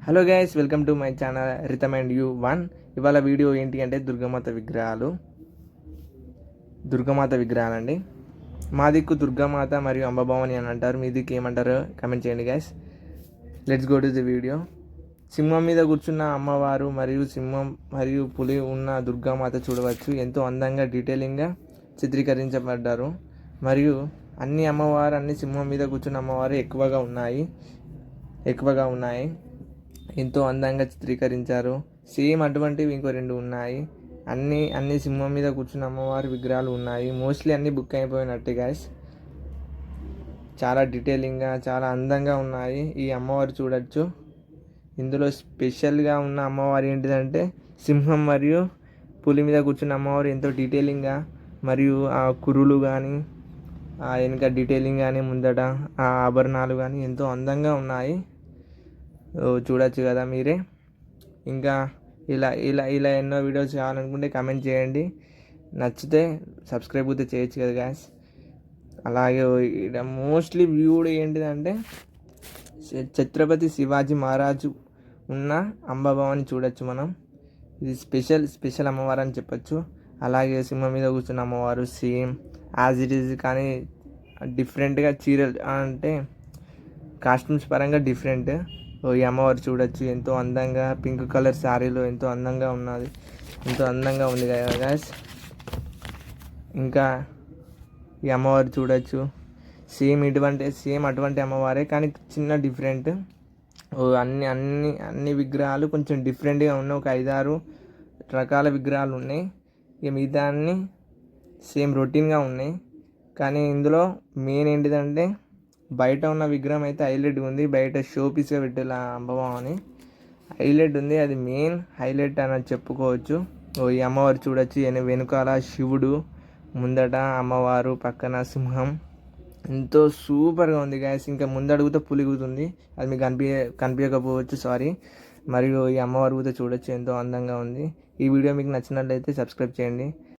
Hello guys, welcome to my channel rhythm and you one. ఇవాళ video ఏంటి అంటే దుర్గామాత విగ్రహాలండి. మా దిక్కు దుర్గామాత మరియు అంబభవాని అని అంటారు. మీ దిక్కు ఏమంటారో కమెంట్ చేయండి guys. Let's go to the video. సింహం మీద కూర్చున్న అమ్మవారు మరియు సింహం మరియు పులి ఉన్న దుర్గామాత చూడవచ్చు. ఎంతో అందంగా డీటెయిలింగ్గా చిత్రీకరించబడ్డారు. మరియు అన్ని సింహం మీద కూర్చున్న అమ్మవారు ఎక్కువగా ఉన్నాయి. ఎంతో అందంగా చిత్రీకరించారు. సేమ్ అటువంటివి ఇంకో రెండు ఉన్నాయి. అన్ని సింహం మీద కూర్చున్న అమ్మవారి విగ్రహాలు ఉన్నాయి. మోస్ట్లీ అన్ని బుక్ అయిపోయినట్టే గాయస్. చాలా డీటెయిలింగ్గా చాలా అందంగా ఉన్నాయి. ఈ అమ్మవారు చూడొచ్చు. ఇందులో స్పెషల్గా ఉన్న అమ్మవారు ఏంటిదంటే సింహం మరియు పులి మీద కూర్చున్న అమ్మవారు ఎంతో డీటెయిలింగ్గా మరియు ఆ కురులు కానీ ఆ వెనుక డీటెయిలింగ్ కానీ ముందట ఆ ఆభరణాలు కానీ ఎంతో అందంగా ఉన్నాయి. చూడొచ్చు కదా మీరే. ఇంకా ఇలా ఇలా ఇలా ఎన్నో వీడియోస్ కావాలనుకుంటే కామెంట్ చేయండి. నచ్చితే సబ్స్క్రైబ్ అయితే చేయొచ్చు కదా గ్యాస్. అలాగే ఇక్కడ మోస్ట్లీ వ్యూడ్ ఏంటిదంటే ఛత్రపతి శివాజీ మహారాజు ఉన్న అంబభవాని చూడొచ్చు మనం. ఇది స్పెషల్ అమ్మవారు అని చెప్పచ్చు. అలాగే సింహం మీద కూర్చున్న అమ్మవారు సేమ్ యాజ్ ఇట్ ఈజ్, కానీ డిఫరెంట్గా చీరలు అంటే కాస్ట్యూమ్స్ పరంగా డిఫరెంట్. ఈ అమ్మవారు చూడొచ్చు. ఎంతో అందంగా పింక్ కలర్ శారీలో ఎంతో అందంగా ఉంది కదా గాయస్. ఇంకా ఈ అమ్మవారు చూడొచ్చు. సేమ్ అటువంటి అమ్మవారే, కానీ చిన్న డిఫరెంట్. అన్ని విగ్రహాలు కొంచెం డిఫరెంట్గా ఉన్నాయి. ఒక 5-6 రకాల విగ్రహాలు ఉన్నాయి. ఇక మిగతా అన్నీ సేమ్ రొటీన్గా ఉన్నాయి. కానీ ఇందులో మెయిన్ ఏంటిదంటే బయట ఉన్న విగ్రహం అయితే హైలైట్ ఉంది. బయట షో పీస్గా పెట్టేలా అంబభవాని హైలైట్ ఉంది. అది మెయిన్ హైలైట్ అని చెప్పుకోవచ్చు. ఈ అమ్మవారు చూడొచ్చు. వెనుకాల శివుడు, ముందట అమ్మవారు, పక్కన సింహం. ఎంతో సూపర్గా ఉంది గాయస్. ఇంకా ముందడుగుతో పులి కూతుంది. అది మీకు కనిపించకపోవచ్చు, సారీ. మరియు ఈ అమ్మవారు కూడా చూడొచ్చు. ఎంతో అందంగా ఉంది. ఈ వీడియో మీకు నచ్చినట్లయితే సబ్స్క్రైబ్ చేయండి.